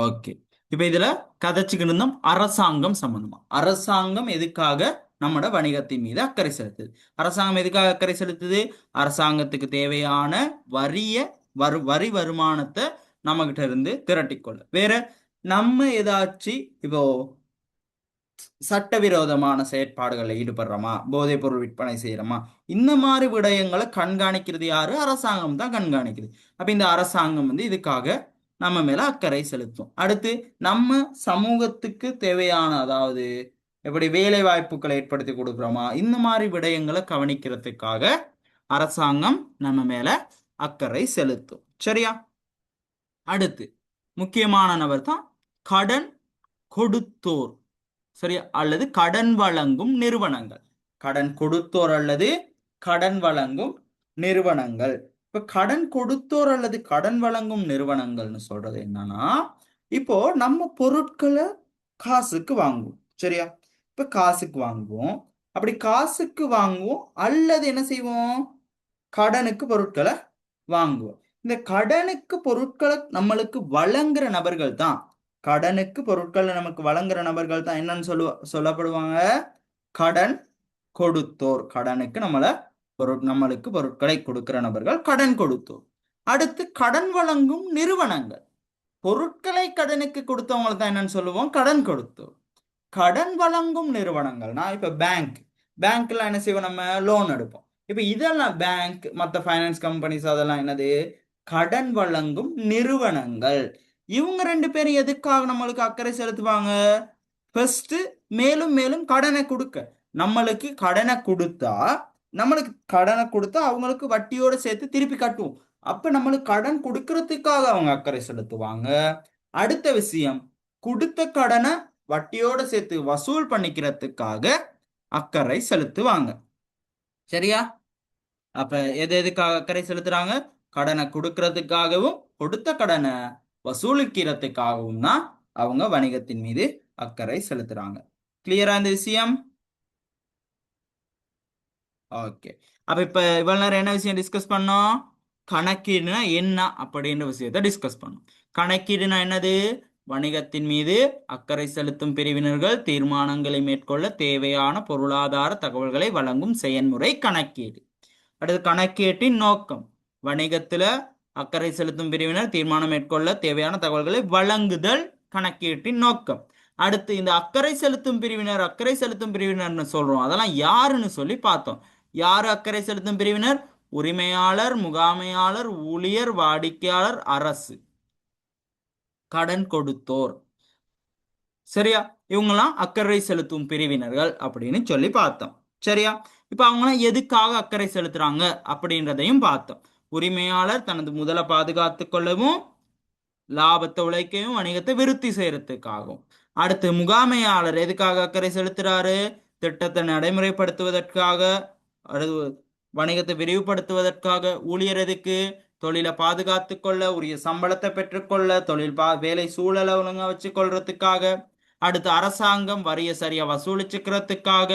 Okay. இப்ப இதுல கதைச்சுக்கிட்டு இருந்தோம் அரசாங்கம் சம்பந்தமா. அரசாங்கம் எதுக்காக நம்மட வணிகத்தின் மீது அக்கறை செலுத்துது? அரசாங்கம் எதுக்காக அக்கறை செலுத்துது? அரசாங்கத்துக்கு தேவையான வரிய வரி வருமானத்தை நம்ம கிட்ட இருந்து திரட்டிக்கொள்ள. வேற நம்ம ஏதாச்சும் இப்போ சட்டவிரோதமான செயற்பாடுகளில் ஈடுபடுறோமா, போதைப் பொருள் விற்பனை செய்யறோமா, இந்த மாதிரி விடயங்களை கண்காணிக்கிறது யாரு? அரசாங்கம் தான் கண்காணிக்குது. அப்ப இந்த அரசாங்கம் இதுக்காக நம்ம மேல அக்கறை செலுத்தும். அடுத்து நம்ம சமூகத்துக்கு தேவையான, அதாவது எப்படி வேலை வாய்ப்புகளை ஏற்படுத்தி கொடுக்குறோமா, இந்த மாதிரி விடயங்களை கவனிக்கிறதுக்காக அரசாங்கம் நம்ம மேல அக்கறை செலுத்தும். சரியா? அடுத்து முக்கியமான நபர் தான் கடன் கொடுத்தோர். சரியா? அல்லது கடன் வழங்கும் நிறுவனங்கள். கடன் கொடுத்தோர் அல்லது கடன் வழங்கும் நிறுவனங்கள். இப்ப கடன் கொடுத்தோர் அல்லது கடன் வழங்கும் நிறுவனங்கள்னு சொல்றது என்னன்னா, இப்போ நம்ம பொருட்களை காசுக்கு வாங்குவோம். சரியா? இப்ப காசுக்கு வாங்குவோம். அப்படி காசுக்கு வாங்குவோம் அல்லது என்ன செய்வோம், கடனுக்கு பொருட்களை வாங்குவோம். இந்த கடனுக்கு பொருட்களை நம்மளுக்கு வழங்குற நபர்கள் தான், கடனுக்கு பொருட்களை நமக்கு வழங்குற நபர்கள் தான் என்னன்னு சொல்லப்படுவாங்க? கடன் கொடுத்தோர். கடனுக்கு நம்மளுக்கு பொருட்களை கொடுக்கிற நபர்கள் கடன் கொடுத்தோர். அடுத்து கடன் வழங்கும் நிறுவனங்கள். பொருட்களை கடனுக்கு கொடுத்தவங்களை தான் என்னன்னு சொல்லுவோம்? கடன் கொடுத்தோர். கடன் வழங்கும் நிறுவனங்கள்னா இப்ப பேங்க்ல என்ன செய்வோம்? நம்ம லோன் எடுப்போம். இப்ப இதெல்லாம் பேங்க், மற்ற ஃபைனான்ஸ் கம்பெனிஸ், அதெல்லாம் என்னது? கடன் வழங்கும் நிறுவனங்கள். இவங்க ரெண்டு பேரும் எதுக்காக நம்மளுக்கு அக்கறை செலுத்துவாங்க? ஃபர்ஸ்ட், மேலும் மேலும் கடனை கொடுக்க. நம்மளுக்கு கடனை கொடுத்தா அவங்களுக்கு வட்டியோட சேர்த்து திருப்பி கட்டுவோம். அப்ப நம்மளுக்கு கடன் கொடுக்கறதுக்காக அவங்க அக்கறை செலுத்துவாங்க. அடுத்த விஷயம், கொடுத்த கடனை வட்டியோட சேர்த்து வசூல் பண்ணிக்கிறதுக்காக அக்கறை செலுத்துவாங்க. சரியா? அப்ப எதுக்காக அக்கறை செலுத்துறாங்க? கடனை கொடுக்கறதுக்காகவும் கொடுத்த கடனை வசூலிக்கிறதுக்காகவும் தான் அவங்க வணிகத்தின் மீது அக்கறை செலுத்துறாங்க. கிளியரா இந்த விஷயம்? ஓகே. அப்ப இப்ப இவ்வளவு நேரம் என்ன விஷயம் டிஸ்கஸ் பண்ணோம்? கணக்கீடுனா என்ன அப்படின்ற விஷயத்தை டிஸ்கஸ் பண்ணோம். கணக்கீடுனா என்னது? வணிகத்தின் மீது அக்கறை செலுத்தும் பிரிவினர்கள் தீர்மானங்களை மேற்கொள்ள தேவையான பொருளாதார தகவல்களை வழங்கும் செயல்முறை கணக்கீடு. அடுத்து கணக்கீட்டின் நோக்கம். வணிகத்துல அக்கறை செலுத்தும் பிரிவினர் தீர்மானம் மேற்கொள்ள தேவையான தகவல்களை வழங்குதல் கணக்கீட்டின் நோக்கம். அடுத்து இந்த அக்கறை செலுத்தும் பிரிவினர்னு சொல்றோம், அதெல்லாம் யாருன்னு சொல்லி பார்த்தோம். யாரு அக்கறை செலுத்தும் பிரிவினர்? உரிமையாளர், முகாமையாளர், ஊழியர், வாடிக்கையாளர், அரசு, கடன் கொடுத்தோர். சரியா? இவங்கெல்லாம் அக்கறை செலுத்தும் பிரிவினர்கள் அப்படின்னு சொல்லி பார்த்தோம். சரியா? இப்ப அவங்களாம் எதுக்காக அக்கறை செலுத்துறாங்க அப்படின்றதையும் பார்த்தோம். உரிமையாளர் தனது முதலை பாதுகாத்து கொள்ளவும், லாபத்தை உழைக்கவும், வணிகத்தை விருத்தி செய்யறதுக்காகவும். அடுத்து முகாமையாளர் எதுக்காக அக்கறை செலுத்துறாரு? திட்டத்தை நடைமுறைப்படுத்துவதற்காக, அடுத்து வணிகத்தை விரிவுபடுத்துவதற்காக. ஊழியர் எதுக்கு? தொழிலை பாதுகாத்து கொள்ள, உரிய சம்பளத்தை பெற்றுக்கொள்ள, வேலை சூழலை ஒழுங்கா வச்சு கொள்றதுக்காக. அடுத்து அரசாங்கம் வரிய சரியா வசூலிச்சுக்கிறதுக்காக,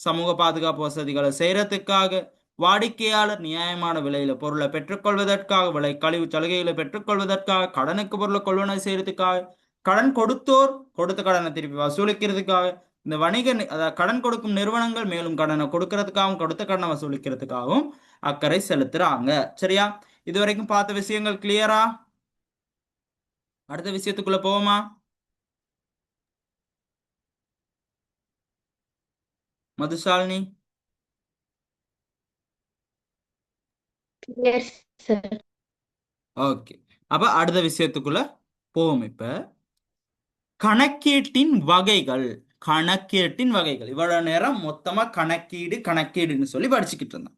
சமூக பாதுகாப்பு வசதிகளை செய்யறதுக்காக. வாடிக்கையாளர் நியாயமான விலையில பொருளை பெற்றுக்கொள்வதற்காக, விலை கழிவு சலுகைகளை பெற்றுக்கொள்வதற்காக, கடனுக்கு பொருளை கொள்வனை செய்யறதுக்காக. கடன் கொடுத்தோர் கொடுத்த கடனை திருப்பி வசூலிக்கிறதுக்காக. இந்த அதாவது கடன் கொடுக்கும் நிறுவனங்கள் மேலும் கடனை கொடுக்கறதுக்காகவும் கொடுத்த கடனை வசூலிக்கிறதுக்காகவும் அக்கறை செலுத்துறாங்க. சரியா? இதுவரைக்கும் பார்த்த விஷயங்கள் கிளியரா? அடுத்த விஷயத்துக்குள்ள போவோமா? மதுசாலினி? ஓகே. அப்ப அடுத்த விஷயத்துக்குள்ள போவோம். இப்ப கணக்கீட்டின் வகைகள். இவ்வளவு நேரம் மொத்தமா கணக்கீடுன்னு சொல்லி படிச்சுக்கிட்டு இருந்தோம்.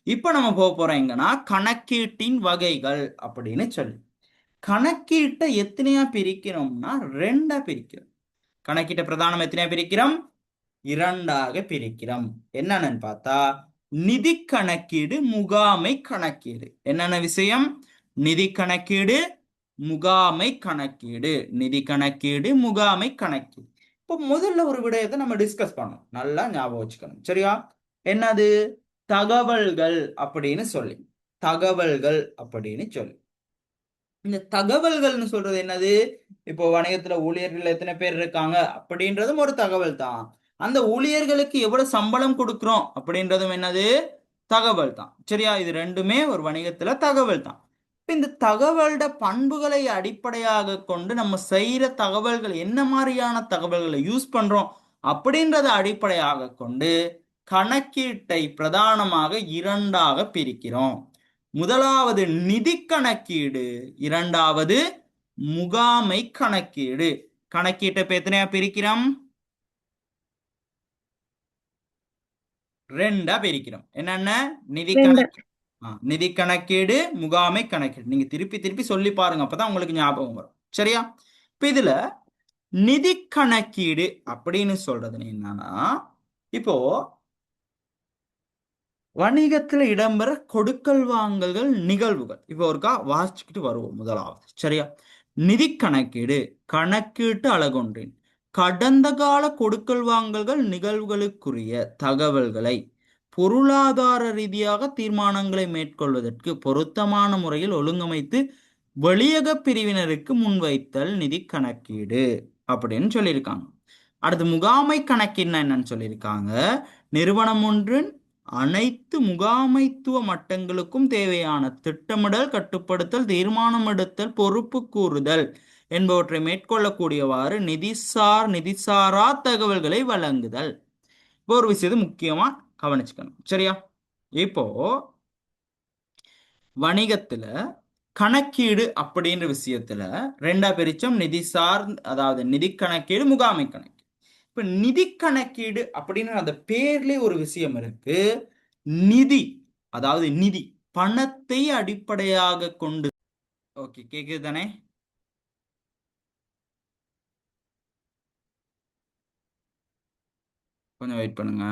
இப்ப நம்ம போக போறோம் எங்கன்னா கணக்கீட்டின் வகைகள் அப்படின்னு சொல்லி. கணக்கீட்டை எத்தனையா பிரிக்கிறோம்னா ரெண்டா பிரிக்கிறோம். கணக்கீட்டை பிரதானம் எத்தனையா பிரிக்கிறோம்? இரண்டாக பிரிக்கிறோம். என்னன்னு பார்த்தா நிதி கணக்கீடு, முகாமை கணக்கீடு. என்னென்ன விஷயம்? நிதி கணக்கீடு, முகாமை கணக்கீடு. நிதி கணக்கீடு, முகாமை கணக்கீடு. இப்போ முதல்ல ஒரு விடயத்தை நம்ம டிஸ்கஸ் பண்ணோம், நல்லா ஞாபகம் வச்சுக்கணும். சரியா? என்னது? தகவல்கள் அப்படின்னு சொல்லி. இந்த தகவல்கள்னு சொல்றது என்னது? இப்போ வணிகத்துல ஊழியர்கள் எத்தனை பேர் இருக்காங்க அப்படின்றதும் ஒரு தகவல் தான். அந்த ஊழியர்களுக்கு எவ்வளவு சம்பளம் கொடுக்கிறோம் அப்படின்றதும் என்னது? தகவல் தான். சரியா? இது ரெண்டுமே ஒரு வணிகத்துல தகவல் தான். இந்த தகவலோட பண்புகளை அடிப்படையாக கொண்டு நம்ம செய்யற தகவல்கள் என்ன மாதிரியான தகவல்களை யூஸ் பண்றோம் அப்படின்றத அடிப்படையாக கொண்டு கணக்கீட்டை பிரதானமாக இரண்டாக பிரிக்கிறோம். முதலாவது நிதி கணக்கீடு, இரண்டாவது முகாமை கணக்கீடு. கணக்கீட்டை இப்ப எத்தனையா பிரிக்கிறோம்? ரெண்டா பிரிக்கிறோம். என்னென்ன? நிதி ரெண்டு. கணக்கு நிதி கணக்கீடு, முகாமை கணக்கீடு. நீங்க திருப்பி திருப்பி சொல்லி பாருங்க, அப்பதான் உங்களுக்கு ஞாபகம் வரும். சரியா? இப்ப இதுல நிதி கணக்கீடு அப்படின்னு சொல்றது என்னன்னா, இப்போ வணிகத்துல இடம்பெற கொடுக்கல் வாங்கல்கள் நிகழ்வுகள் இப்போ ஒருக்கா வாசிச்சுக்கிட்டு வருவோம். முதலாவது சரியா? நிதி கணக்கீடு கணக்கீட்டு அழகொன்றின் கடந்த கால கொடுக்கல் வாங்கல்கள் நிகழ்வுகளுக்குரிய தகவல்களை பொருளாதார ரீதியாக தீர்மானங்களை மேற்கொள்வதற்கு பொருத்தமான முறையில் ஒழுங்கமைத்து வெளியக பிரிவினருக்கு முன்வைத்தல் நிதி கணக்கீடு அப்படின்னு சொல்லியிருக்காங்க. அடுத்து முகாமை கணக்கீடுனா என்னன்னு சொல்லியிருக்காங்க. நிறுவனம் ஒன்றின் அனைத்து முகாமைத்துவ மட்டங்களுக்கும் தேவையான திட்டமிடல், கட்டுப்படுத்தல், தீர்மானம் எடுத்தல், பொறுப்பு கூறுதல் என்பவற்றை மேற்கொள்ளக்கூடியவாறு நிதிசாரா தகவல்களை வழங்குதல். இப்போ ஒரு விஷயத்தை முக்கியமா கவனிச்சுக்கணும். சரியா? இப்போ வணிகத்துல கணக்கீடு அப்படின்ற விஷயத்துல ரெண்டா பிரிச்சோம். நிதிசார், அதாவது நிதி கணக்கீடு, முகாமை கணக்கீடு. இப்ப நிதி கணக்கீடு அப்படின்னு அந்த பேர்லயே ஒரு விஷயம் இருக்கு. நிதி, அதாவது நிதி பணத்தை அடிப்படையாக கொண்டு. ஓகே, கேக்குது தானே? கொஞ்சம் வெயிட் பண்ணுங்க.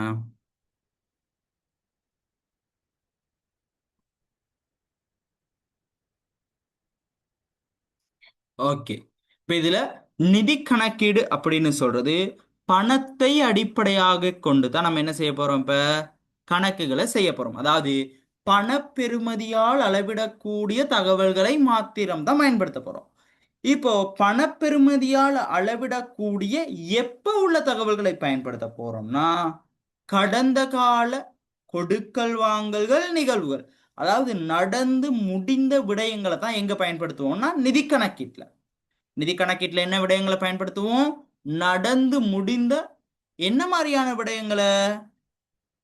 ஓகே, இப்ப இதுல நிதி கணக்கீடு அப்படின்னு சொல்றது பணத்தை அடிப்படையாக கொண்டு தான் நம்ம என்ன செய்ய போறோம்? இப்ப கணக்குகளை செய்ய போறோம். அதாவது பண பெறுமதியால் அளவிடக்கூடிய தகவல்களை மாத்திரம் தான் பயன்படுத்த போறோம். இப்போ பணப்பெறுமதியால் அளவிடக்கூடிய எப்ப உள்ள தகவல்களை பயன்படுத்த போறோம்னா, கடந்த கால கொடுக்கல் வாங்கல்கள் நிகழ்வுகள், அதாவது நடந்து முடிந்த விடயங்களை தான் எங்க பயன்படுத்துவோம்னா நிதி கணக்கீட்டுல. நிதி கணக்கீட்டுல என்ன விடயங்களை பயன்படுத்துவோம்? நடந்து முடிந்த என்ன மாதிரியான விடயங்களை?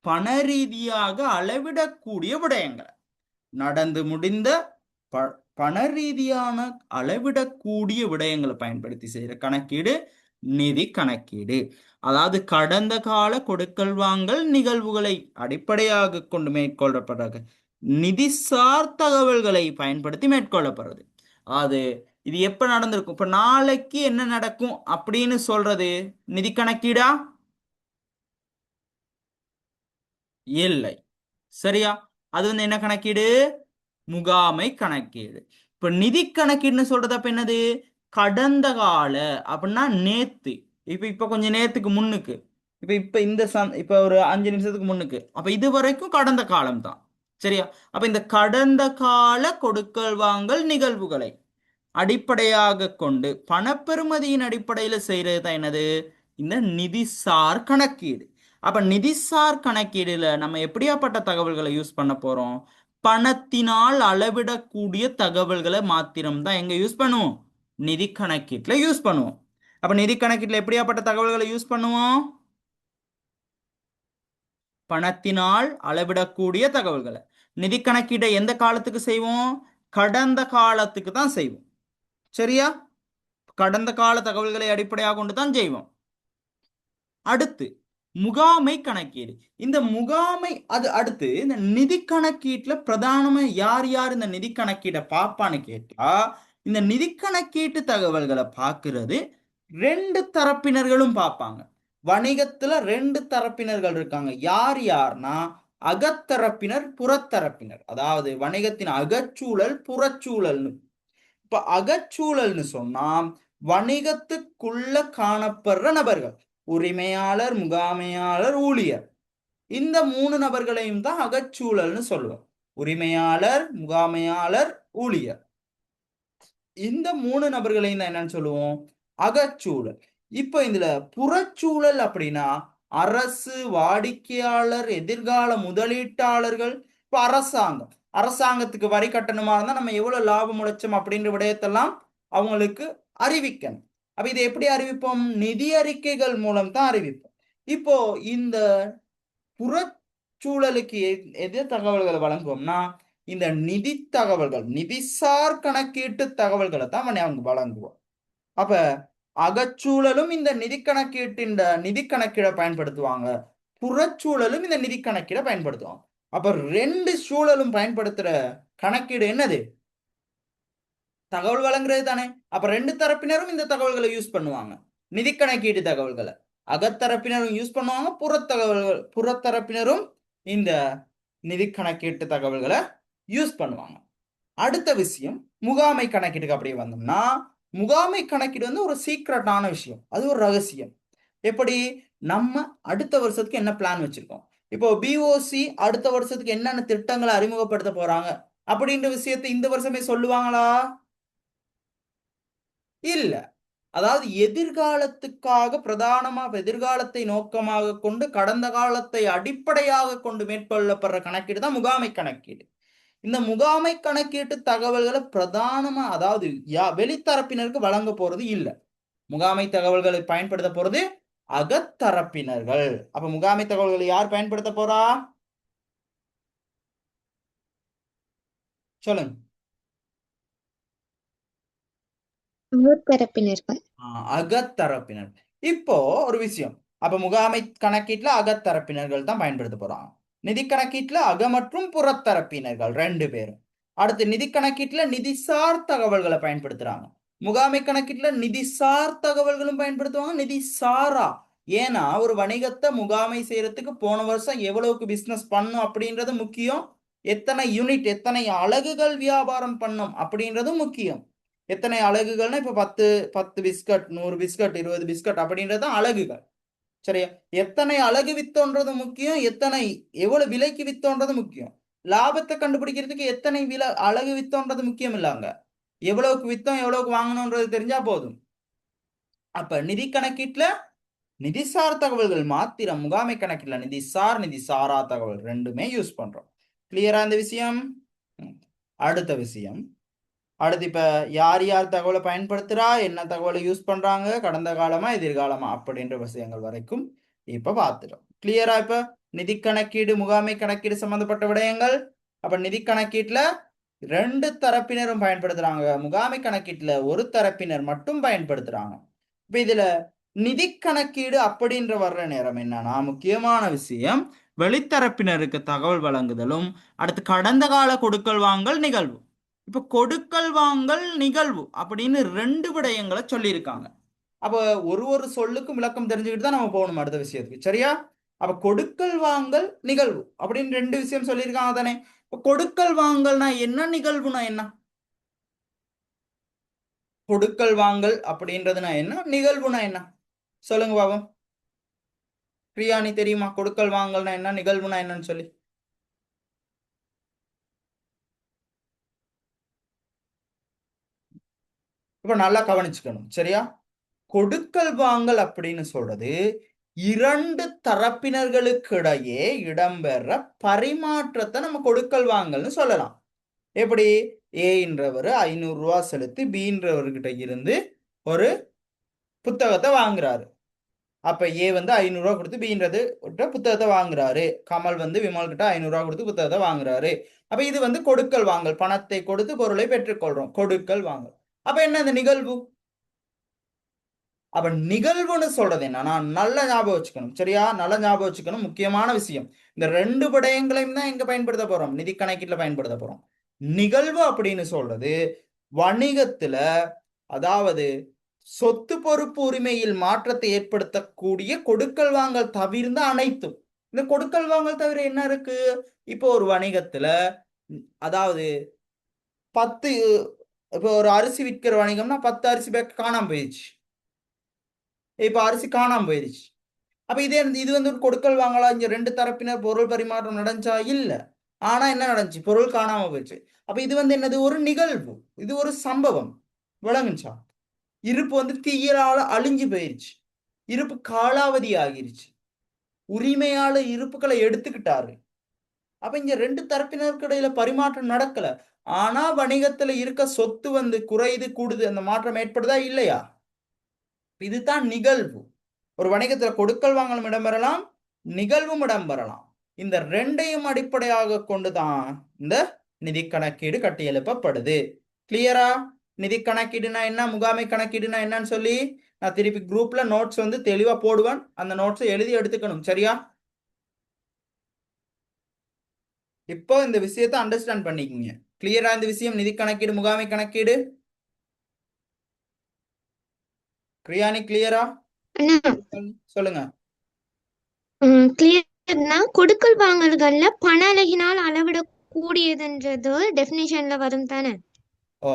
பண ரீதியாக அளவிடக்கூடிய விடயங்களை. நடந்து முடிந்த பண ரீதியான அளவிடக்கூடிய விடயங்களை பயன்படுத்தி செய்யற கணக்கீடு நிதி கணக்கீடு. அதாவது கடந்த கால கொடுக்கல் வாங்கல் நிகழ்வுகளை அடிப்படையாக கொண்டு மேற்கொள்ளப்படுறது நிதிசார் தகவல்களை பயன்படுத்தி மேற்கொள்ளப்படுறது. அது இது எப்ப நடந்திருக்கும்? இப்ப நாளைக்கு என்ன நடக்கும் அப்படின்னு சொல்றது நிதி கணக்கீடா? இல்லை. சரியா? அது என்ன கணக்கீடு? முகாமை கணக்கீடு. இப்ப நிதி கணக்கீடுன்னு சொல்றது அப்ப என்னது? கடந்த கால அப்படின்னா நேத்து. இப்ப கொஞ்சம் நேரத்துக்கு முன்னுக்கு. இப்ப இந்த இப்ப ஒரு 5 நிமிஷத்துக்கு முன்னுக்கு. அப்ப இது வரைக்கும் கடந்த காலம் தான். சரியா? அப்ப இந்த கடந்த கால கொடுக்கல் வாங்கல் நிகழ்வுகளை அடிப்படையாக கொண்டு பணப்பெறுமதியின் அடிப்படையில் செய்யறது தான் என்னது? இந்த நிதிசார் கணக்கீடு. அப்ப நிதிசார் கணக்கீடுல நம்ம எப்படியாப்பட்ட தகவல்களை யூஸ் பண்ண போறோம்? பணத்தினால் அளவிடக்கூடிய தகவல்களை மாத்திரம் தான் எங்க யூஸ் பண்ணுவோம்? நிதி கணக்கீட்டுல யூஸ் பண்ணுவோம். அப்ப நிதி கணக்கீட்டுல எப்படியாப்பட்ட தகவல்களை யூஸ் பண்ணுவோம்? பணத்தினால் அளவிடக்கூடிய தகவல்களை. நிதி கணக்கீட்டை எந்த காலத்துக்கு செய்வோம்? கடந்த காலத்துக்கு தான் செய்வோம். சரியா? கடந்த கால தகவல்களை அடிப்படையாக கொண்டு தான் செய்வோம். அடுத்து முகாமை கணக்கீடு. இந்த முகாமை அது அடுத்து இந்த நிதி கணக்கீட்டுல பிரதானமா யார் யார் இந்த நிதி கணக்கீட்டை பார்ப்பான்னு கேட்டா, இந்த நிதி கணக்கீட்டு தகவல்களை பார்க்கிறது ரெண்டு தரப்பினர்களும் பார்ப்பாங்க. வணிகத்துல ரெண்டு தரப்பினர்கள் இருக்காங்க. யார் யார்னா அகத்தரப்பினர், புறத்தரப்பினர். அதாவது வணிகத்தின் அகச்சூழல், புறச்சூழல்னு. இப்ப அகச்சூழல்னு சொன்னா வணிகத்துக்குள்ள காணப்படுற நபர்கள், உரிமையாளர், முகாமையாளர், ஊழியர். இந்த மூணு நபர்களையும் தான் அகச்சூழல்னு சொல்லுவோம். உரிமையாளர், முகாமையாளர், ஊழியர். இந்த 3 நபர்களையும் தான் என்னன்னு சொல்லுவோம், அகச்சூழல். இப்போ இதுல புறச்சூழல் அப்படின்னா அரசு, வாடிக்கையாளர், எதிர்கால முதலீட்டாளர்கள், இப்ப அரசாங்கம். அரசாங்கத்துக்கு வரி கட்டணமா இருந்தா நம்ம எவ்வளவு லாபம் உழைச்சோம் அப்படின்ற விடயத்தெல்லாம் அவங்களுக்கு அறிவிக்கணும். அப்ப இதை எப்படி அறிவிப்போம்? நிதி அறிக்கைகள் மூலம் தான் அறிவிப்போம். இப்போ இந்த புறச்சூழலுக்கு எது தகவல்களை வழங்குவோம்னா இந்த நிதி தகவல்கள், நிதிசார் கணக்கீட்டு தகவல்களை தான் அவங்க வழங்குவோம். அப்ப அகச்சூழலும் இந்த நிதி கணக்கீடை பயன்படுத்துவாங்க, புறச்சூழலும் இந்த நிதி கணக்கீடை பயன்படுத்துவாங்க. அப்ப 2 சூழலும் பயன்படுத்துற கணக்கீடு என்னது? தகவல் வழங்குறது தானே. அப்ப 2 தரப்பினரும் இந்த தகவல்களை யூஸ் பண்ணுவாங்க. நிதி கணக்கீடு தகவல்களை அகத்தரப்பினரும் யூஸ் பண்ணுவாங்க, புறத்தரப்பினரும் இந்த நிதி கணக்கீட்டு தகவல்களை யூஸ் பண்ணுவாங்க. அடுத்த விஷயம் முகாமை கணக்கீட்டுக்கு அப்படியே வந்தோம்னா, முகாமை கணக்கீடு வந்து ஒரு சீக்ரெட்டான விஷயம், அது ஒரு ரகசியம். எப்படி? நம்ம அடுத்த வருஷத்துக்கு என்ன பிளான் வச்சிருக்கோம், இப்போ பிஓசி அடுத்த வருஷத்துக்கு என்னென்ன திட்டங்களை அறிமுகப்படுத்த போறாங்க அப்படின்ற விஷயத்தை இந்த வருஷமே சொல்லுவாங்களா? இல்ல. அதாவது எதிர்காலத்துக்காக பிரதானமா எதிர்காலத்தை நோக்கமாக கொண்டு கடந்த காலத்தை அடிப்படையாக கொண்டு மேற்கொள்ளப்படுற கணக்கீடு தான் முகாமை கணக்கீடு. இந்த முகாமை கணக்கீட்டு தகவல்களை பிரதானமா அதாவது வெளித்தரப்பினருக்கு வழங்க போறது இல்ல. முகாமை தகவல்களை பயன்படுத்த போறது அகத்தரப்பினர்கள். அப்ப முகாமை தகவல்களை யார் பயன்படுத்த போறா? சொல்லுங்க. அகத்தரப்பினர். இப்போ ஒரு விஷயம், அப்ப முகாமை கணக்கீட்டுல அகத்தரப்பினர்கள் தான் பயன்படுத்த போறாங்க. நிதி கணக்கீட்டுல அக மற்றும் புறத்தரப்பினர்கள் 2 பேரும். அடுத்து நிதி கணக்கீட்டுல நிதிசார் தகவல்களை பயன்படுத்துறாங்க. முகாமை கணக்கீட்டுல நிதிசார் தகவல்களும் பயன்படுத்துவாங்க, நிதி சாரா. ஏன்னா ஒரு வணிகத்தை முகாமை செய்யறதுக்கு போன வருஷம் எவ்வளவுக்கு பிசினஸ் பண்ணும் அப்படின்றது முக்கியம், எத்தனை யூனிட் எத்தனை அலகுகள் வியாபாரம் பண்ணும் அப்படின்றது முக்கியம். எத்தனை அலகுகள்னா இப்ப 10 பிஸ்கட், 100 பிஸ்கட், 20 பிஸ்கட் அப்படின்றது அலகுகள். சரியா? எத்தனை அலகு வித்தோன்றது முக்கியம், எவ்வளவு விலைக்கு வித்தோன்றது முக்கியம். லாபத்தை கண்டுபிடிக்கிறதுக்கு எத்தனை அலகு வித்தோன்றது முக்கியம் இல்லங்க, எவ்வளவுக்கு வித்தோம் எவ்வளவுக்கு வாங்கணும்ன்றது தெரிஞ்சா போதும். அப்ப நிதி கணக்கீட்டுல நிதிசார் தகவல்கள் மாத்திரம், முகாமை கணக்கில் நிதி சாரா தகவல் ரெண்டுமே யூஸ் பண்றோம். கிளியரா இந்த விஷயம்? அடுத்த விஷயம், அடுத்து இப்ப யார் யார் தகவலை பயன்படுத்துறா, என்ன தகவலை யூஸ் பண்றாங்க, கடந்த காலமா எதிர்காலமா அப்படின்ற விஷயங்கள் வரைக்கும் இப்ப பார்த்துட்டோம். கிளியரா? இப்ப நிதி கணக்கீடு முகாமை கணக்கீடு சம்பந்தப்பட்ட விடயங்கள். அப்ப நிதி கணக்கீட்டுல 2 தரப்பினரும் பயன்படுத்துறாங்க, முகாமை கணக்கீட்டுல ஒரு தரப்பினர் மட்டும் பயன்படுத்துறாங்க. இப்ப இதுல நிதி கணக்கீடு அப்படின்ற வர்ற நேரம் என்னன்னா முக்கியமான விஷயம், வெளித்தரப்பினருக்கு தகவல் வழங்குதலும், அடுத்து கடந்த கால கொடுக்கல் வாங்கல் நிகழ்வு. இப்ப கொடுக்கல் வாங்கல் நிகழ்வு அப்படின்னு 2 விடயங்களை சொல்லியிருக்காங்க. அப்ப ஒரு சொல்லுக்கும் விளக்கம் தெரிஞ்சுக்கிட்டு தான் நம்ம போகணும் அடுத்த விஷயத்துக்கு. சரியா? அப்ப கொடுக்கல் வாங்கல் நிகழ்வு அப்படின்னு 2 விஷயம் சொல்லியிருக்காங்க தானே. இப்ப கொடுக்கல் வாங்கல்னா என்ன, நிகழ்வுனா என்ன? கொடுக்கல் வாங்கல் அப்படின்றதுனா என்ன, நிகழ்வுனா என்ன? சொல்லுங்க பாபம். பிரியாணி தெரியுமா கொடுக்கல் வாங்கல்னா என்ன, நிகழ்வுனா என்னன்னு சொல்லி? இப்ப நல்லா கவனிச்சுக்கணும். சரியா? கொடுக்கல் வாங்கல் அப்படின்னு சொல்றது 2 தரப்பினர்களுக்கு இடையே இடம்பெற பரிமாற்றத்தை நம்ம கொடுக்கல் வாங்கல்னு சொல்லலாம். எப்படி? ஏன்றவர் 500 ரூபாய் செலுத்தி பீன்றவர்கிட்ட இருந்து ஒரு புத்தகத்தை வாங்குறாரு. அப்ப ஏ வந்து 500 ரூபாய் கொடுத்து பீன்றது புத்தகத்தை வாங்குறாரு. கமல் வந்து விமல் கிட்ட 500 ரூபாய் கொடுத்து புத்தகத்தை வாங்குறாரு. அப்ப இது வந்து கொடுக்கல் வாங்கல், பணத்தை கொடுத்து பொருளை பெற்றுக்கொள்றோம், கொடுக்கல் வாங்கல். அப்ப என்ன இந்த நிகழ்வு? அப்ப நிகழ்வுன்னு சொல்றது என்னன்னா நல்ல ஞாபகம் வச்சுக்கணும். சரியா? நல்ல ஞாபகம் வச்சுக்கணும், முக்கியமான விஷயம். இந்த 2 விடயங்களையும் தான் எங்க பயன்படுத்த போறோம், நிதி கணக்கீட்டுல பயன்படுத்த போறோம். நிகழ்வு அப்படின்னு சொல்றது வணிகத்துல, அதாவது சொத்து பொறுப்பு உரிமையில் மாற்றத்தை ஏற்படுத்தக்கூடிய கொடுக்கல் வாங்கல் தவிர்ந்த அனைத்தும். இந்த கொடுக்கல் வாங்கல் தவிர என்ன இருக்கு? இப்போ ஒரு வணிகத்துல, அதாவது 10, இப்போ ஒரு அரிசி விற்கிற வணிகம்னா 10 அரிசி பேக் காணாம போயிடுச்சு. இப்ப அரிசி காணாம போயிடுச்சு. அப்ப இது வந்து ஒரு கொடுக்கல் வாங்கலா? இங்க 2 தரப்பினர் பொருள் பரிமாற்றம் நடந்துச்சா? இல்ல. ஆனா என்ன நடந்துச்சு? பொருள் காணாம போயிடுச்சு. அப்ப இது வந்து என்னது? ஒரு நிகழ்வு, இது ஒரு சம்பவம். விளங்குச்சா? இருப்பு வந்து தீயலால அழிஞ்சு போயிருச்சு, இருப்பு காலாவதி ஆகிருச்சு, உரிமையாளர் இருப்புகளை எடுத்துக்கிட்டாரு. அப்ப இங்க ரெண்டு தரப்பினருக்கு இடையில பரிமாற்றம் நடக்கல. ஆனா வணிகத்துல இருக்க சொத்து வந்து குறையுது கூடுது, அந்த மாற்றம் ஏற்படுதா இல்லையா? இதுதான் நிகழ்வு. ஒரு வணிகத்துல கொடுக்கல் வாங்கலும் இடம்பெறலாம், நிகழ்வும் இடம்பெறலாம். இந்த ரெண்டையும் அடிப்படையாக கொண்டுதான் இந்த நிதி கணக்கீடு கட்டியெழுப்பப்படுது. கிளியரா? நிதி கணக்கீடுனா என்ன, முகாமை கணக்கீடுனா என்னன்னு சொல்லி நான் திருப்பி குரூப்ல நோட்ஸ் வந்து தெளிவா போடுவேன், அந்த நோட்ஸை எழுதி எடுத்துக்கணும். சரியா? இப்போ இந்த விஷயத்தை அண்டர்ஸ்டாண்ட் பண்ணிக்கோங்க. கிளியரா இந்த விஷயம்? நிதி கணக்கீடு, முகாமை கணக்கீடு. கிரியானி கிளியரா? சொல்லுங்க. கிளியர்னா கொடுக்கல் வாங்கல்கள்ல பண அழகினால் அளவிடக்கூடியதுன்றது டெஃபினேஷன்ல வரும் தானே? ஓ,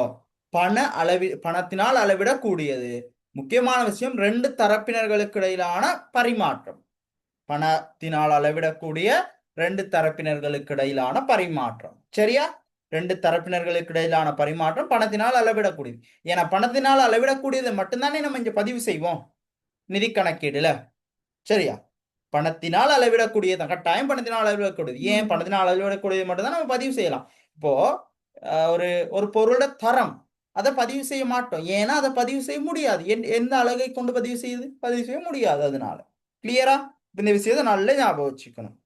பணத்தினால் அளவிடக்கூடியது. முக்கியமான விஷயம், ரெண்டு தரப்பினர்களுக்கு இடையிலான பரிமாற்றம். பணத்தினால் அளவிடக்கூடிய ரெண்டு தரப்பினர்களுக்கு இடையிலான பரிமாற்றம். சரியா? ரெண்டு தரப்பினர்களுக்கு இடையிலான பரிமாற்றம் பணத்தினால் அளவிடக்கூடியது. ஏன்னா பணத்தினால் அளவிடக்கூடியது மட்டும்தானே நம்ம இங்க பதிவு செய்வோம் நிதி கணக்கீடுல. சரியா? பணத்தினால் அளவிடக்கூடியது கட்டாயம், பணத்தினால் அளவிடக்கூடியது. ஏன் பணத்தினால் அளவிடக்கூடியது மட்டும்தான் நம்ம பதிவு செய்யலாம். இப்போ ஒரு ஒரு பொருளோட தரம் அதை பதிவு செய்ய மாட்டோம், ஏன்னா அதை பதிவு செய்ய முடியாது. எந்த அழகை கொண்டு பதிவு செய்ய முடியாது. அதனால கிளியரா? இந்த விஷயத்தை நல்லா ஞாபகம் வச்சுக்கணும்.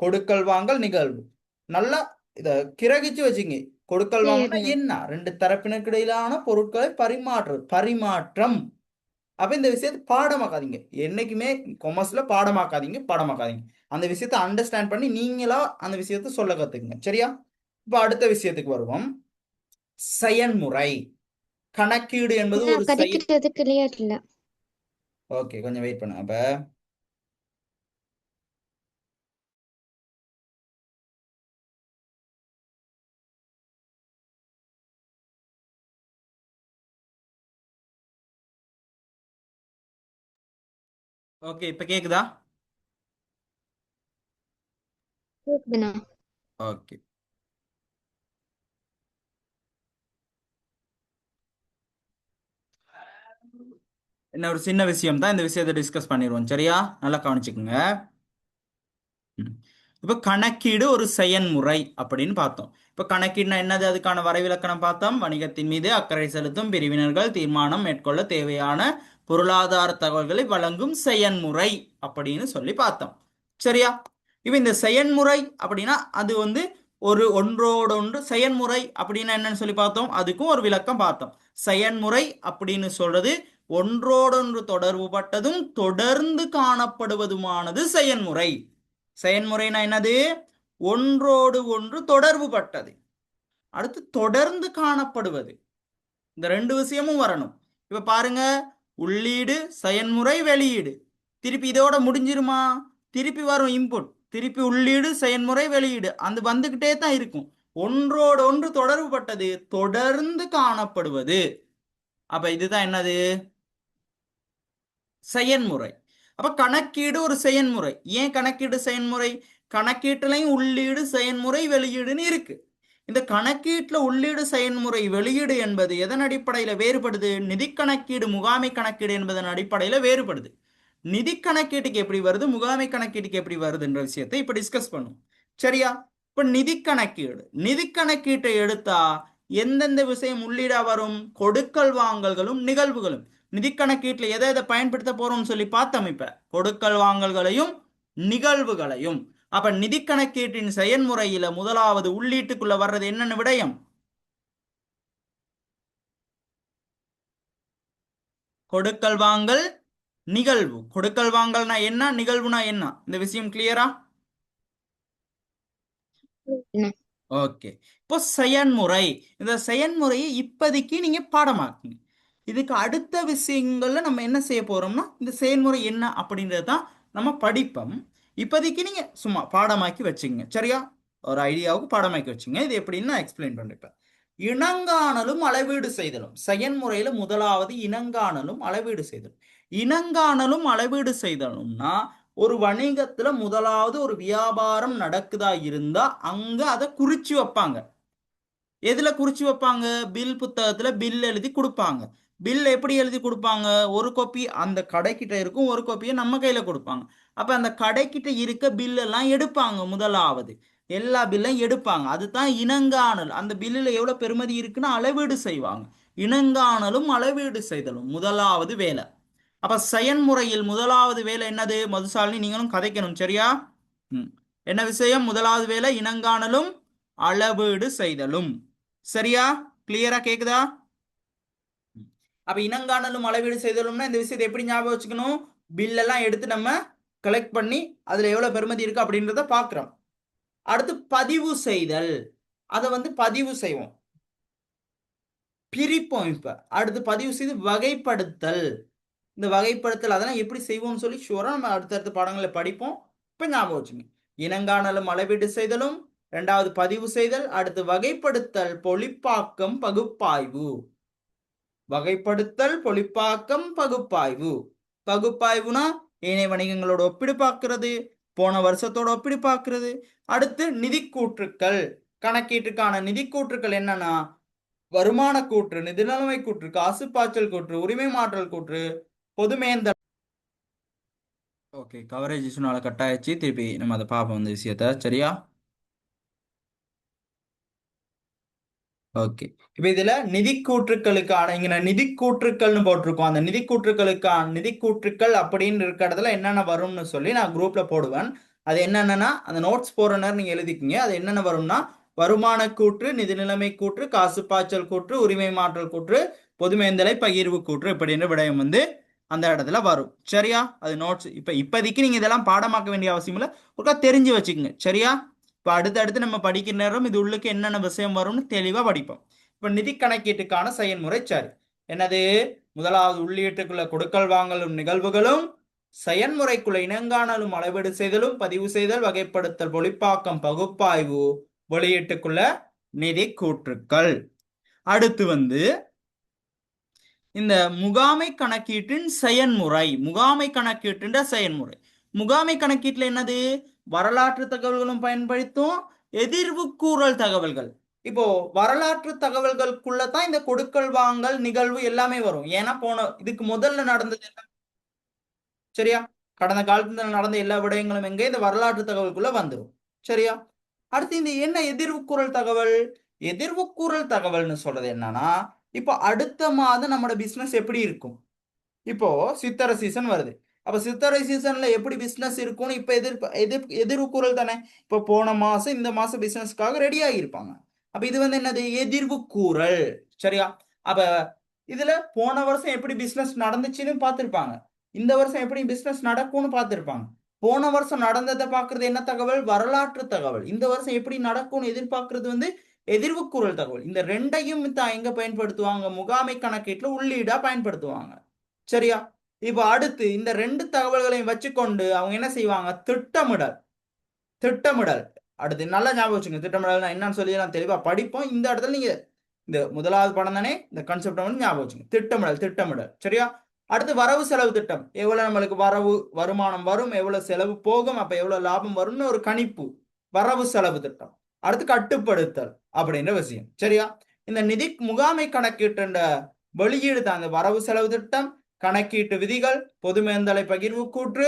கொடுக்கல் வாங்கல் நிகழ்வு நல்லா இத கிரகிச்சு வச்சுங்க. கொடுக்கல் வாங்கல்னா என்ன? ரெண்டு தரப்பினருக்கு இடையிலான பொருட்களை பரிமாற்றம். அப்ப இந்த விஷயத்தை பாடமாக்காதீங்க. என்னைக்குமே கொமர்ஸ்ல பாடமாக்காதீங்க. அந்த விஷயத்தை அண்டர்ஸ்டாண்ட் பண்ணி நீங்களா அந்த விஷயத்தை சொல்ல கத்துக்குங்க. சரியா? இப்ப அடுத்த விஷயத்துக்கு வருவோம். செயன்முறை. கணக்கீடு என்பது ஒரு கிடைக்கிறது கிளியர் இல்ல. ஓகே, கொஞ்சம் வெயிட் பண்ணுங்க. அப்ப ஓகே, இப்ப கேக்குதா? ஓகே. என்ன ஒரு சின்ன விஷயம் தான், இந்த விஷயத்தை டிஸ்கஸ் பண்ணிடுவோம். சரியா? நல்லா கவனிச்சுக்கோங்க. இப்ப கணக்கீடு ஒரு செயன்முறை அப்படின்னு பார்த்தோம். இப்ப கணக்கீடுனா என்னது, அதுக்கான வரைவிலக்கணம் பார்த்தோம். வணிகத்தின் மீது அக்கறை செலுத்தும் பிரிவினர்கள் தீர்மானம் மேற்கொள்ள தேவையான பொருளாதார தகவல்களை வழங்கும் செயன்முறை அப்படின்னு சொல்லி பார்த்தோம். சரியா? இப்ப இந்த செயன்முறை அப்படின்னா அது வந்து ஒரு ஒன்றோடொன்று செயன்முறை அப்படின்னா என்னன்னு சொல்லி பார்த்தோம். அதுக்கும் ஒரு விளக்கம் பார்த்தோம். செயன்முறை அப்படின்னு சொல்றது ஒன்றோடொன்று தொடர்பு பட்டதும் தொடர்ந்து காணப்படுவதுமானது செயன்முறை. செயன்முறைனா என்னது? ஒன்றோடு ஒன்று தொடர்பு பட்டது, அடுத்து தொடர்ந்து காணப்படுவது. இந்த ரெண்டு விஷயமும் வரணும். இப்ப பாருங்க, உள்ளீடு செயன்முறை வெளியீடு, திருப்பி இதோட முடிஞ்சிருமா? திருப்பி வரும் இன்புட், திருப்பி உள்ளீடு செயன்முறை வெளியீடு, அந்த வந்துகிட்டே தான் இருக்கும். ஒன்றோடு ஒன்று தொடர்பு பட்டது, தொடர்ந்து காணப்படுவது. அப்ப இதுதான் என்னது? செயன்முறை. அப்ப கணக்கீடு ஒரு செயன்முறை. ஏன் கணக்கீடு செயன்முறை? கணக்கீட்டுலையும் உள்ளீடு செயன்முறை வெளியீடுன்னு இருக்கு. இந்த கணக்கீட்டுல உள்ளீடு செயன்முறை வெளியீடு என்பது எதன் அடிப்படையில வேறுபடுது? நிதி கணக்கீடு முகாமை கணக்கீடு என்பதன் அடிப்படையில வேறுபடுது. நிதி கணக்கீட்டுக்கு எப்படி வருது, முகாமை கணக்கீட்டுக்கு எப்படி வருதுன்ற விஷயத்தை இப்ப டிஸ்கஸ் பண்ணும். சரியா? இப்ப நிதி கணக்கீட்டை எடுத்தா எந்தெந்த விஷயம் உள்ளீடா வரும்? கொடுக்கல் வாங்கல்களும் நிகழ்வுகளும். நிதி கணக்கீட்டுல எதை எதை பயன்படுத்த போறோம்னு சொல்லி பார்த்தோம். இப்ப கொடுக்கல் வாங்கல்களையும் நிகழ்வுகளையும். அப்ப நிதி கணக்கீட்டின் செயல்முறையில முதலாவது உள்ளீட்டுக்குள்ள வர்றது என்னன்னு விடயம்? கொடுக்கல் வாங்கல் நிகழ்வு. கொடுக்கல் வாங்கல்னா என்ன, நிகழ்வுனா என்ன? இந்த விஷயம் கிளியரா? ஓகே. இப்போ செயன்முறை. இந்த செயன்முறையை இப்போதைக்கு நீங்க பாடமாக்குங்க. இதுக்கு அடுத்த விஷயங்கள்ல நம்ம என்ன செய்ய போறோம்னா இந்த செயல்முறை என்ன அப்படின்றது தான் நம்ம படிப்போம். இப்போதைக்கு நீங்க சும்மா பாடமாக்கி வச்சுங்க. சரியா? ஒரு ஐடியாவுக்கு பாடமாக்கி வச்சுங்க. இது எப்படின்னு நான் எக்ஸ்பிளைன் பண்றேன். இனங்காணலும் அளவீடு செய்தலும். செயன்முறையில முதலாவது இனங்காணலும் அளவீடு செய்தலும். இனங்காணலும் அளவீடு செய்தலும்னா ஒரு வணிகத்துல முதலாவது ஒரு வியாபாரம் நடக்குதா இருந்தா அங்க அதை குறிச்சு வைப்பாங்க. எதுல குறிச்சு வைப்பாங்க? பில் புத்தகத்துல பில் எழுதி கொடுப்பாங்க. பில் எப்படி எழுதி கொடுப்பாங்க? ஒரு காப்பி அந்த கடைக்கிட்ட இருக்கும், ஒரு காப்பியை நம்ம கையில கொடுப்பாங்க. அப்ப அந்த கடைக்கிட்ட இருக்க பில் எல்லாம் எடுப்பாங்க. முதலாவது எல்லா பில்லையும் எடுப்பாங்க. அதுதான் இனங்காணல். அந்த பில்லுல எவ்வளவு பெறுமதி இருக்குன்னு அளவீடு செய்வாங்க. இனங்காணலும் அளவீடு செய்தலும் முதலாவது வேலை. அப்ப செயன்முறையில் முதலாவது வேலை என்னது? மதுசாலினி நீங்களும் கதைக்கணும், சரியா? ம். என்ன விஷயம்? முதலாவது வேலை இனங்காணலும் அளவீடு செய்தலும். சரியா? கிளியரா கேக்குதா? அப்ப இனங்காணலும் அளவீடு செய்தலும்னா இந்த விஷயத்தை எப்படி ஞாபகம் வச்சுக்கணும்? பில் எல்லாம் எடுத்து நம்ம கலெக்ட் பண்ணி அதுல எவ்வளவு பெறுமதி இருக்கு அப்படின்றத பாக்குறோம். அடுத்து பதிவு செய்தல். அதை பதிவு செய்வோம், பிரிப்போம். இப்ப அடுத்து பதிவு செய்து வகைப்படுத்தல். இந்த வகைப்படுத்தல் அதெல்லாம் எப்படி செய்வோம்னு சொல்லி ஷூரா நம்ம அடுத்தடுத்த பாடங்களை படிப்போம். இப்ப ஞாபகம் வச்சுங்க. இனங்காணலும் அளவீடு செய்தலும், இரண்டாவது பதிவு செய்தல், அடுத்து வகைப்படுத்தல், பொழிப்பாக்கம், பகுப்பாய்வு. வகைப்படுத்தல், பொழிப்பாக்கம், பகுப்பாய்வு. பகுப்பாய்வுனா ஏனைய வணிகங்களோட ஒப்பிடு பார்க்கிறது, போன வருஷத்தோட ஒப்பிடு பார்க்கிறது. அடுத்து நிதி கூற்றுக்கள். கணக்கீட்டுக்கான நிதி கூற்றுக்கள் என்னன்னா வருமான கூற்று, நிதிநிலைமை கூற்று, காசு பாய்ச்சல் கூற்று, உரிமை மாற்றல் கூற்று, பொதுமேந்தல். ஓகே, கவரேஜ் இஷ்யூனால கட் ஆயிடுச்சு. திருப்பி நம்ம அதை பார்ப்போம் இந்த விஷயத்த, சரியா? ஓகே, இப்ப இதுல நிதி கூற்றுக்களுக்கான இங்க நான் நிதி கூற்றுக்கள்னு போட்டிருக்கோம். அந்த நிதி கூற்றுக்களுக்கான நிதி கூற்றுக்கள் அப்படின்னு இருக்க இடத்துல என்னென்ன வரும்னு சொல்லி நான் குரூப்ல போடுவேன். அது என்னென்னா அந்த நோட்ஸ் போற நேரம் நீங்க எழுதிக்கிங்க. அது என்னென்ன வரும்னா வருமான கூற்று, நிதி நிலைமை கூற்று, காசு பாய்ச்சல் கூற்று, உரிமை மாற்றல் கூற்று, பொதுமேந்தலை பகிர்வு கூற்று இப்படின்ற விடயம் அந்த இடத்துல வரும். சரியா? அது நோட்ஸ் இப்போதைக்கு நீங்க இதெல்லாம் பாடமாக்க வேண்டிய அவசியம் இல்லை, ஒருக்கா தெரிஞ்சு வச்சுக்கோங்க. சரியா? இப்போ அடுத்தடுத்து நம்ம படிக்கிற நேரம் இது உள்ளுக்கு என்னென்ன விஷயம் வரும்னு தெளிவாக படிப்போம். இப்போ நிதி கணக்கீட்டுக்கான செயல்முறை சரி என்னது? முதலாவது உள்ளீட்டுக்குள்ள கொடுக்கல் வாங்கலும் நிகழ்வுகளும், செயல்முறைக்குள்ள இனங்காணலும் அளவீடு செய்தலும், பதிவு செய்தல், வகைப்படுத்தல், பொழிப்பாக்கம், பகுப்பாய்வு, வெளியீட்டுக்குள்ள நிதி கூற்றுக்கள். அடுத்து இந்த முகாமை கணக்கீட்டின் செயல்முறை. முகாமை கணக்கீட்டுன்ற செயல்முறை. முகாமை கணக்கீட்டுல என்னது? வரலாற்று தகவல்களும் பயன்படுத்தும், எதிர்வு கூறல் தகவல்கள். இப்போ வரலாற்று தகவல்களுக்குள்ளதான் இந்த கொடுக்கல் வாங்கல் நிகழ்வு எல்லாமே வரும். ஏன்னா இதுக்கு முதல்ல நடந்தது என்ன? சரியா? கடந்த காலத்துல நடந்த எல்லா விடயங்களும் எங்க இந்த வரலாற்று தகவலுக்குள்ள வந்துடும். சரியா? அடுத்து இந்த என்ன எதிர்வு கூறல் தகவல்? எதிர்வு கூறல் தகவல்னு சொல்றது என்னன்னா இப்போ அடுத்த மாதம் நம்மளோட பிசினஸ் எப்படி இருக்கும்? இப்போ சித்திரை சீசன் வருது. அப்ப சித்திரை சீசன்ல எப்படி பிசினஸ் இருக்கும்னு இப்ப எதிர்வு கூறல் தானே. இப்ப போன மாசம் இந்த மாசம் பிசினஸ்க்காக ரெடி ஆகியிருப்பாங்க. அப்ப இது என்னது? எதிர்வு கூறல். சரியா? அப்ப இதுல போன வருஷம் எப்படி பிசினஸ் நடந்துச்சுன்னு பார்த்திருப்பாங்க, இந்த வருஷம் எப்படி பிசினஸ் நடக்கும்னு பார்த்திருப்பாங்க. போன வருஷம் நடந்ததை பார்க்கறது என்ன தகவல்? வரலாற்று தகவல். இந்த வருஷம் எப்படி நடக்கும்னு எதிர்பார்க்கறது எதிர்வு கூறல் தகவல். இந்த ரெண்டையும் தான் எங்க பயன்படுத்துவாங்க? முகாமை கணக்கீட்டுல உள்ளீடா பயன்படுத்துவாங்க. சரியா? இப்ப அடுத்து இந்த ரெண்டு தகவல்களையும் வச்சுக்கொண்டு அவங்க என்ன செய்வாங்க? திட்டமிடல். திட்டமிடல் அடுத்து நல்லா ஞாபகம் வச்சுங்க. திட்டமிடல் என்னன்னு சொல்லி நான் தெளிவா படிப்போம். இந்த இடத்துல நீங்க இந்த முதலாவது படம் தானே, இந்த கான்செப்ட் ஞாபகம் வச்சுங்க. திட்டமிடல், திட்டமிடல். சரியா? அடுத்து வரவு செலவு திட்டம். எவ்வளவு நம்மளுக்கு வருமானம் வரும், எவ்வளவு செலவு போகும், அப்ப எவ்வளவு லாபம் வரும்னு ஒரு கணிப்பு, வரவு செலவு திட்டம். அடுத்து கட்டுப்படுத்தல் அப்படின்ற விஷயம். சரியா? இந்த நிதி முகாமை கணக்கீட்டு வெளியீடு தான் இந்த வரவு செலவு திட்டம், கணக்கீட்டு விதிகள், பொதுமேந்தலை பகிர்வு கூற்று,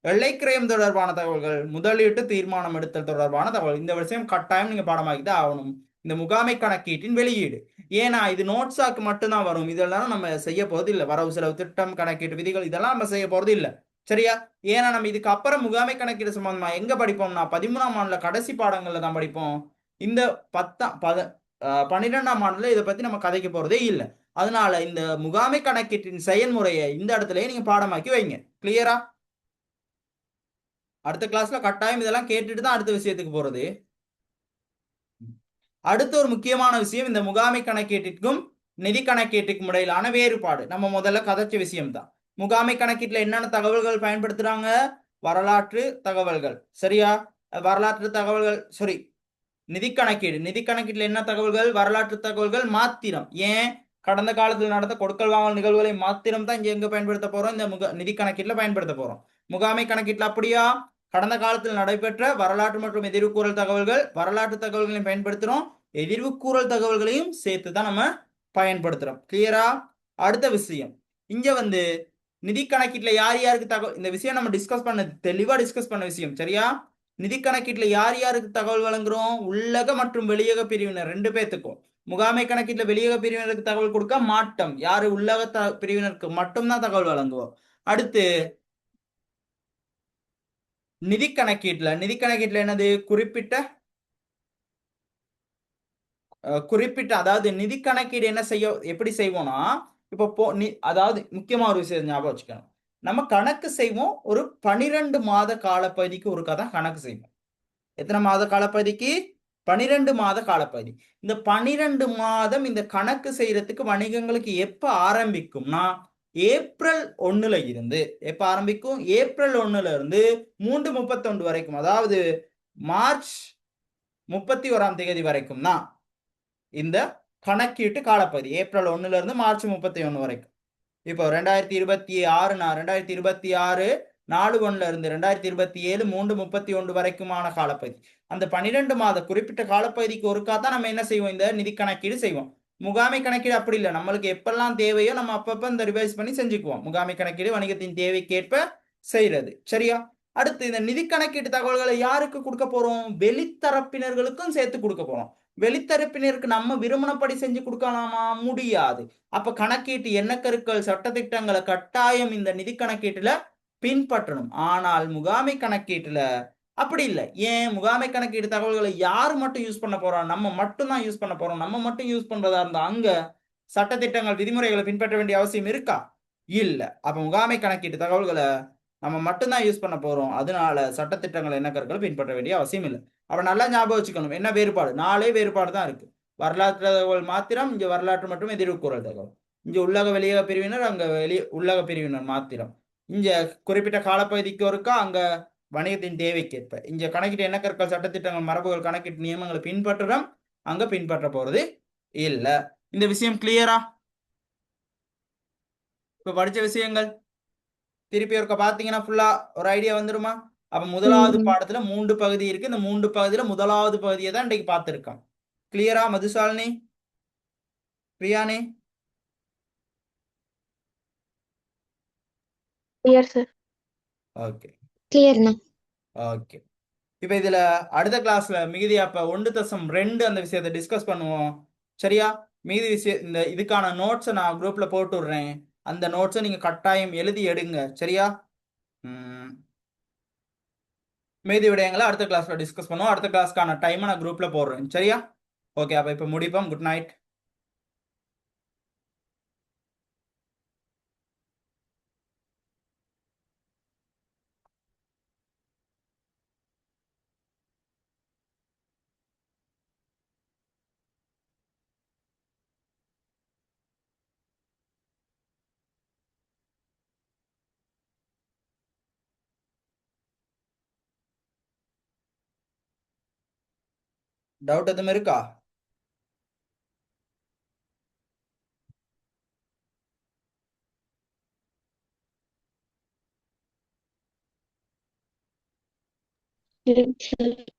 எல்லைக்கிரயம் தொடர்பான தகவல்கள், முதலீட்டு தீர்மானம் எடுத்தல் தொடர்பான தகவல். இந்த விஷயம் கட்டாயம் நீங்க பாடமாக்கிதான் ஆகணும். இந்த முகாமை கணக்கீட்டின் வெளியீடு. ஏன்னா இது நோட்ஸாக்கு மட்டும்தான் வரும். இதெல்லாம் நம்ம செய்ய போறது இல்லை. வரவு செலவு திட்டம், கணக்கீட்டு விதிகள் இதெல்லாம் நம்ம செய்ய போறது இல்லை. சரியா? ஏன்னா நம்ம இதுக்கு அப்புறம் முகாமை கணக்கீடு சம்பந்தமா எங்க படிப்போம்னா 13ஆம் ஆண்டுல கடைசி பாடங்கள்ல தான் படிப்போம். இந்த 12ஆம் ஆண்டுல இதை பத்தி நம்ம கதைக்க போறதே இல்லை. அதனால இந்த முகாமை கணக்கீட்டின் செயல்முறையை இந்த இடத்துலயே நீங்க பாடமாக்கி வைங்க. கிளியரா? அடுத்த கிளாஸ்ல கட்டாயம் இதெல்லாம் கேட்டுட்டு தான் அடுத்த விஷயத்துக்கு போறது. அடுத்த ஒரு முக்கியமான விஷயம், இந்த முகாமை கணக்கீட்டிற்கும் நிதி கணக்கீட்டுக்கும் இடையிலான வேறுபாடு. நம்ம முதல்ல கதைச்ச விஷயம் தான். முகாமை கணக்கீட்டுல என்னென்ன தகவல்கள் பயன்படுத்துறாங்க? வரலாற்று தகவல்கள். சரியா? வரலாற்று தகவல்கள் சாரி நிதி கணக்கீடு. நிதி கணக்கீட்டுல என்ன தகவல்கள்? வரலாற்று தகவல்கள் மாத்திரம். ஏன்? கடந்த காலத்தில் நடந்த கொடுக்கல் வாங்கல் நிகழ்வுகளை மாத்திரம் தான் இங்க எங்க பயன்படுத்த போறோம்? இந்த நிதி கணக்கீட்டுல பயன்படுத்த போறோம். முகாமை கணக்கீட்டுல அப்படியா? கடந்த காலத்தில் நடைபெற்ற வரலாற்று மற்றும் எதிர்கூறல் தகவல்கள், வரலாற்று தகவல்களையும் பயன்படுத்துறோம், எதிர்வு கூறல் தகவல்களையும் சேர்த்து தான் நம்ம பயன்படுத்துறோம். கிளியரா? அடுத்த விஷயம் இங்க வந்து நிதி கணக்கீட்டுல யார் யாருக்கு தகவல், இந்த விஷயம் நம்ம டிஸ்கஸ் பண்ண, தெளிவா டிஸ்கஸ் பண்ண விஷயம். சரியா? நிதி கணக்கீட்டுல யார் யாருக்கு தகவல் வழங்குறோம்? உள்ளக மற்றும் வெளியக பிரிவினர் ரெண்டு பேத்துக்கும். முகாமை கணக்கீட்டுல வெளியக பிரிவினருக்கு தகவல் கொடுக்க மாட்டோம். யாரு உள்ளக பிரிவினருக்கு மட்டும்தான் தகவல் வழங்குவோம். அடுத்து நிதி கணக்கீட்டுல என்னது? குறிப்பிட்ட அதாவது நிதி கணக்கீடு என்ன எப்படி செய்வோம்னா, இப்போ அதாவது முக்கியமா ஒரு விஷயம் ஞாபகம் வச்சுக்கணும். நம்ம கணக்கு செய்வோம் ஒரு 12 மாத காலப்பகுதிக்கு ஒருக்கா தான் கணக்கு செய்வோம். எத்தனை மாத காலப்பகுதிக்கு? 12 மாத காலப்பகுதி. இந்த 12 மாதம் இந்த கணக்கு செய்யறதுக்கு வணிகங்களுக்கு எப்ப ஆரம்பிக்கும்னா, ஏப்ரல் 1ல இருந்து எப்ப ஆரம்பிக்கும்? ஏப்ரல் 1ல இருந்து 3/31 வரைக்கும், அதாவது மார்ச் 31ஆம் தேதி வரைக்கும் தான் இந்த கணக்கீட்டு காலப்பகுதி. ஏப்ரல் 1ல இருந்து மார்ச் 31 வரைக்கும். இப்போ 2026னா 2026 4/1ல இருந்து 2027 3/31 வரைக்குமான காலப்பகுதி. அந்த 12 மாத குறிப்பிட்ட காலப்பகுதிக்கு ஒருக்கா தான் நம்ம என்ன செய்வோம்? இந்த நிதி கணக்கீடு செய்வோம். முகாமை கணக்கீடு அப்படி இல்லை. நம்மளுக்கு எப்பெல்லாம் தேவையோ நம்ம அப்பப்ப இந்த ரிவைஸ் பண்ணி செஞ்சுக்குவோம். முகாமை கணக்கீடு வணிகத்தின் தேவைக்கேற்ப செய்யறது. சரியா? அடுத்து இந்த நிதி கணக்கீட்டு தகவல்களை யாருக்கு கொடுக்க போறோம்? வெளித்தரப்பினர்களுக்கும் சேர்த்து கொடுக்க போறோம். வெளித்தரப்பினருக்கு நம்ம விரும்பினபடி செஞ்சு கொடுக்கலாமா? முடியாது. அப்ப கணக்கீட்டு எண்ணக்கருக்கள் சட்டதிட்டங்களை கட்டாயம் இந்த நிதி கணக்கீட்டுல பின்பற்றணும். ஆனால் முகாமை கணக்கீட்டுல அப்படி இல்லை. ஏன்? முகாமை கணக்கீட்டு தகவல்களை யார் மட்டும் யூஸ் பண்ண போறோம்? நம்ம மட்டும் தான் யூஸ் பண்ண போறோம். நம்ம மட்டும் யூஸ் பண்றதா இருந்தா அங்க சட்டதிட்டங்கள் விதிமுறைகளை பின்பற்ற வேண்டிய அவசியம் இருக்கா? இல்ல. அப்ப முகாமை கணக்கீட்டு தகவல்களை நம்ம மட்டும்தான் யூஸ் பண்ண போறோம். அதனால சட்டத்திட்டங்கள் என்ன கருக்களை பின்பற்ற வேண்டிய அவசியம் இல்லை. அப்ப நல்லா ஞாபகம் வச்சுக்கணும். என்ன வேறுபாடு? 4 வேறுபாடு தான் இருக்கு. வரலாற்று தகவல் மாத்திரம், இங்க வரலாற்று மற்றும் எதிர்வுக்கூறல் தகவல். இங்க உள்ளக வெளியக பிரிவினர், அங்க உள்ளக பிரிவினர் மாத்திரம். இங்க குறிப்பிட்ட காலப்பகுதிக்கு ஒருக்கா, அங்க வணிகத்தின் தேவைக்கேற்ப. இங்க கணக்கிட்டு என்ன கற்கள் சட்டத்திட்டங்கள் மரபுகள் கணக்கிட்டு நியமங்களை பின்பற்றுறோம், அங்க பின்பற்ற போறது இல்ல. இந்த விஷயம் கிளியரா? இப்ப படிச்ச விஷயங்கள் திருப்பி ஒருக்க பாத்தீங்கன்னா ஃபுல்லா ஒரு ஐடியா வந்துருமா? அப்ப முதலாவது பாடத்துல 3 பகுதி இருக்கு. இந்த 3 பகுதியில முதலாவது பகுதியை தான் இன்னைக்கு பார்த்திருக்கோம். கிளியரா Madhushalini, biryani? Clear sir. Okay கிளியர்ண்ணா. ஓகே. இப்ப இதுல அடுத்த கிளாஸ்ல மிகுதி அப்ப 1.2 அந்த விஷயத்தை டிஸ்கஸ் பண்ணுவோம். சரியா? மீதி விஷயம் இந்த இதுக்கான நோட்ஸை நான் குரூப்ல போட்டு விடுறேன். அந்த நோட்ஸை நீங்க கட்டாயம் எழுதி எடுங்க. சரியா? மீதி விடயங்களை அடுத்த கிளாஸ்ல டிஸ்கஸ் பண்ணுவோம். அடுத்த கிளாஸ்க்கான டைமை நான் குரூப்ல போடுறேன். சரியா? ஓகே. அப்ப இப்ப முடிப்போம். Good night. டவுட் எதுவும் இருக்கா? சரி.